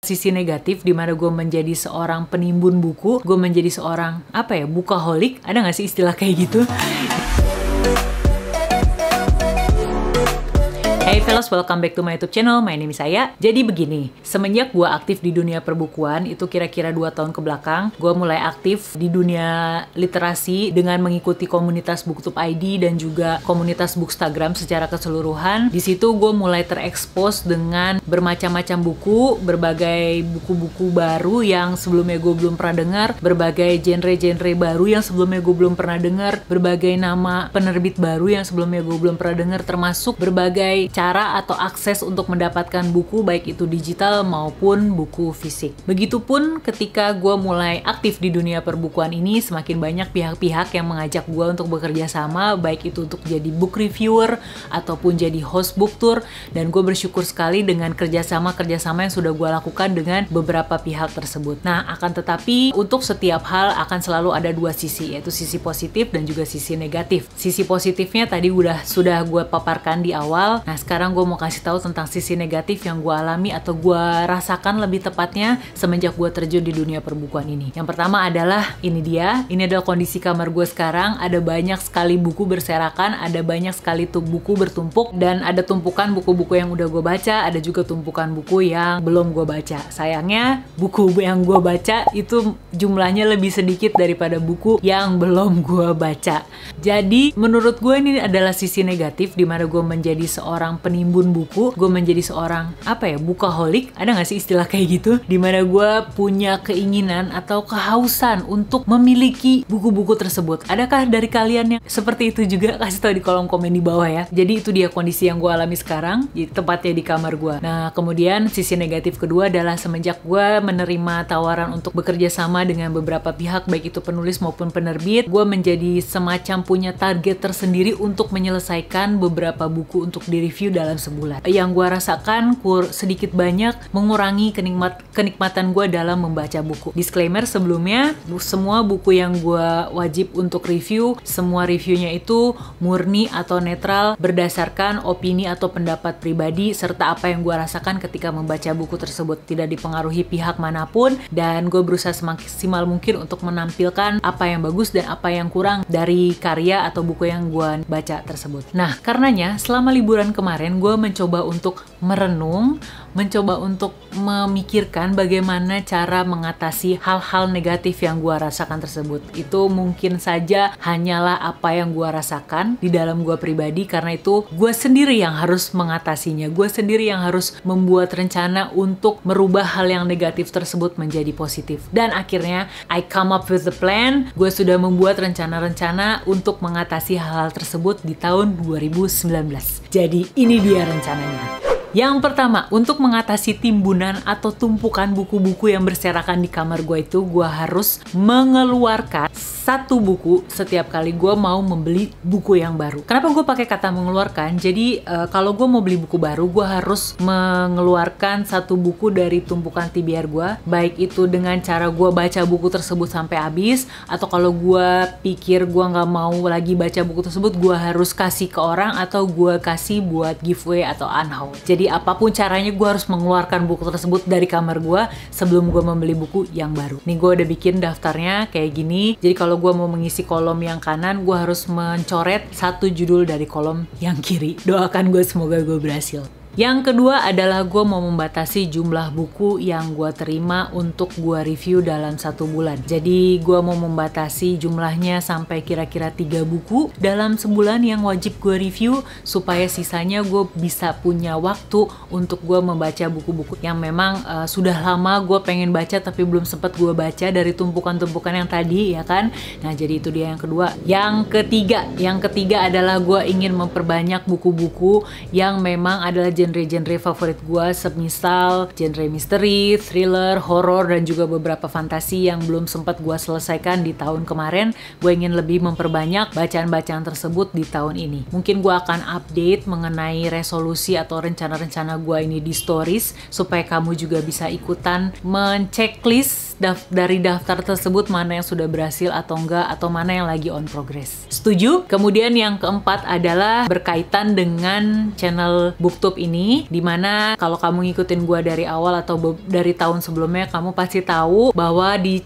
sisi negatif di mana gue menjadi seorang penimbun buku, gue menjadi seorang bukaholik, ada nggak sih istilah kayak gitu? Hey fellows, welcome back to my YouTube channel. My name is Saya. Jadi begini, semenjak gue aktif di dunia perbukuan, itu kira-kira 2 tahun ke belakang, gue mulai aktif di dunia literasi dengan mengikuti komunitas Booktube ID dan juga komunitas Bookstagram secara keseluruhan. Di situ gue mulai terekspos dengan bermacam-macam buku, berbagai buku-buku baru yang sebelumnya gue belum pernah dengar, berbagai genre-genre baru yang sebelumnya gue belum pernah dengar, berbagai nama penerbit baru yang sebelumnya gue belum pernah dengar, termasuk berbagai cara atau akses untuk mendapatkan buku baik itu digital maupun buku fisik. Begitupun ketika gue mulai aktif di dunia perbukuan ini, semakin banyak pihak-pihak yang mengajak gue untuk bekerja sama, baik itu untuk jadi book reviewer ataupun jadi host book tour, dan gue bersyukur sekali dengan kerjasama yang sudah gue lakukan dengan beberapa pihak tersebut. Nah, akan tetapi untuk setiap hal akan selalu ada 2 sisi, yaitu sisi positif dan juga sisi negatif. Sisi positifnya tadi sudah gue paparkan di awal. Nah, sekarang gue mau kasih tahu tentang sisi negatif yang gue alami atau gue rasakan lebih tepatnya semenjak gue terjun di dunia perbukuan ini. Yang pertama adalah ini adalah kondisi kamar gue sekarang. Ada banyak sekali buku berserakan, ada banyak sekali buku bertumpuk, dan ada tumpukan buku-buku yang udah gue baca, ada juga tumpukan buku yang belum gue baca. Sayangnya buku yang gue baca itu jumlahnya lebih sedikit daripada buku yang belum gue baca. Jadi menurut gue ini adalah sisi negatif di mana gue menjadi seorang penimbun buku, gue menjadi seorang bukaholik, ada nggak sih istilah kayak gitu? Dimana gue punya keinginan atau kehausan untuk memiliki buku-buku tersebut. Adakah dari kalian yang seperti itu juga? Kasih tahu di kolom komen di bawah ya. Jadi itu dia kondisi yang gue alami sekarang, tepatnya di kamar gue. Nah, kemudian sisi negatif kedua adalah semenjak gue menerima tawaran untuk bekerja sama dengan beberapa pihak, baik itu penulis maupun penerbit, gue menjadi semacam punya target tersendiri untuk menyelesaikan beberapa buku untuk direview dalam sebulan. Yang gue rasakan sedikit banyak mengurangi kenikmatan gue dalam membaca buku. Disclaimer sebelumnya, semua buku yang gue wajib untuk review, semua reviewnya itu murni atau netral berdasarkan opini atau pendapat pribadi serta apa yang gue rasakan ketika membaca buku tersebut. Tidak dipengaruhi pihak manapun, dan gue berusaha semaksimal mungkin untuk menampilkan apa yang bagus dan apa yang kurang dari karya atau buku yang gue baca tersebut. Nah, karenanya selama liburan kemarin gue mencoba untuk merenung, mencoba untuk memikirkan bagaimana cara mengatasi hal-hal negatif yang gue rasakan tersebut. Itu mungkin saja hanyalah apa yang gue rasakan di dalam gue pribadi, karena itu gue sendiri yang harus mengatasinya. Gue sendiri yang harus membuat rencana untuk merubah hal yang negatif tersebut menjadi positif. Dan akhirnya I come up with the plan. Gue sudah membuat rencana-rencana untuk mengatasi hal-hal tersebut di tahun 2019. Jadi ini dia rencananya. Yang pertama, untuk mengatasi timbunan atau tumpukan buku-buku yang berserakan di kamar gue itu, gue harus mengeluarkan 1 buku setiap kali gue mau membeli buku yang baru. Kenapa gue pakai kata mengeluarkan? Jadi kalau gue mau beli buku baru, gue harus mengeluarkan 1 buku dari tumpukan TBR gue, baik itu dengan cara gue baca buku tersebut sampai habis, atau kalau gue pikir gue nggak mau lagi baca buku tersebut, gue harus kasih ke orang atau gue kasih buat giveaway atau unhaul. Jadi apapun caranya gue harus mengeluarkan buku tersebut dari kamar gue sebelum gue membeli buku yang baru. Nih gue udah bikin daftarnya kayak gini. Jadi kalau gue mau mengisi kolom yang kanan, gue harus mencoret 1 judul dari kolom yang kiri. Doakan gue semoga gue berhasil. Yang kedua adalah gue mau membatasi jumlah buku yang gue terima untuk gue review dalam 1 bulan. Jadi gue mau membatasi jumlahnya sampai kira-kira 3 buku dalam sebulan yang wajib gue review, supaya sisanya gue bisa punya waktu untuk gue membaca buku-buku yang memang sudah lama gue pengen baca tapi belum sempat gue baca dari tumpukan-tumpukan yang tadi, ya kan? Nah, jadi itu dia yang kedua. Yang ketiga adalah gue ingin memperbanyak buku-buku yang memang adalah genre-genre favorit gue, semisal genre misteri, thriller, horor, dan juga beberapa fantasi yang belum sempat gue selesaikan di tahun kemarin. Gue ingin lebih memperbanyak bacaan-bacaan tersebut di tahun ini. Mungkin gue akan update mengenai resolusi atau rencana-rencana gue ini di stories, supaya kamu juga bisa ikutan menceklis dari daftar tersebut mana yang sudah berhasil atau enggak, atau mana yang lagi on progress. Setuju? Kemudian yang keempat adalah berkaitan dengan channel Booktube ini. ini, dimana kalau kamu ngikutin gue dari awal atau dari tahun sebelumnya, kamu pasti tahu bahwa di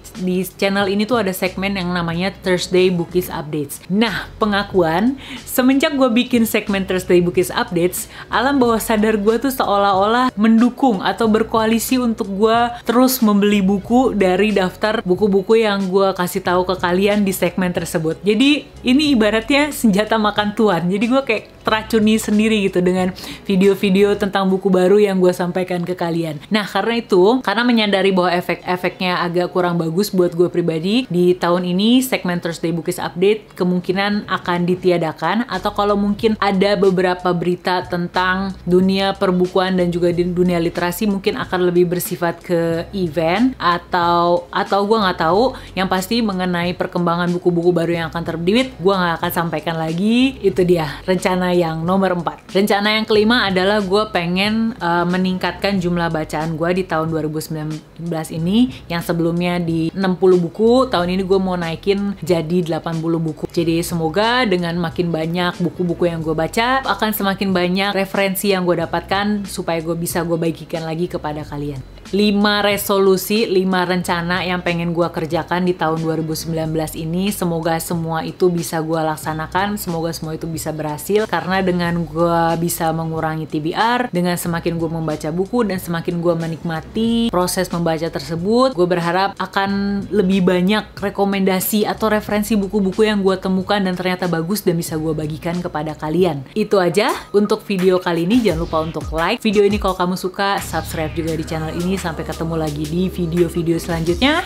channel ini tuh ada segmen yang namanya Thursday Bookies Updates. Nah, pengakuan, semenjak gue bikin segmen Thursday Bookies Updates, alam bawah sadar gue tuh seolah-olah mendukung atau berkoalisi untuk gue terus membeli buku dari daftar buku-buku yang gue kasih tahu ke kalian di segmen tersebut. Jadi ini ibaratnya senjata makan tuan. Jadi gue kayak teracuni sendiri gitu dengan video-video tentang buku baru yang gue sampaikan ke kalian. Nah, karena menyadari bahwa efek-efeknya agak kurang bagus buat gue pribadi, di tahun ini segmen Thursday Bookies Update kemungkinan akan ditiadakan, atau kalau mungkin ada beberapa berita tentang dunia perbukuan dan juga di dunia literasi mungkin akan lebih bersifat ke event atau gue nggak tahu. Yang pasti mengenai perkembangan buku-buku baru yang akan terbit, gue nggak akan sampaikan lagi. Itu dia rencana yang nomor 4. Rencana yang kelima adalah gue pengen meningkatkan jumlah bacaan gue di tahun 2019 ini, yang sebelumnya di 60 buku, tahun ini gue mau naikin jadi 80 buku. Jadi semoga dengan makin banyak buku-buku yang gue baca, akan semakin banyak referensi yang gue dapatkan supaya gue bisa gue bagikan lagi kepada kalian. 5 resolusi, 5 rencana yang pengen gue kerjakan di tahun 2019 ini. Semoga semua itu bisa gue laksanakan, semoga semua itu bisa berhasil. Karena dengan gue bisa mengurangi TBR, dengan semakin gue membaca buku dan semakin gue menikmati proses membaca tersebut, gue berharap akan lebih banyak rekomendasi atau referensi buku-buku yang gue temukan dan ternyata bagus dan bisa gue bagikan kepada kalian. Itu aja untuk video kali ini. Jangan lupa untuk like video ini kalau kamu suka, subscribe juga di channel ini. Sampai ketemu lagi di video-video selanjutnya.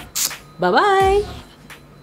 Bye-bye!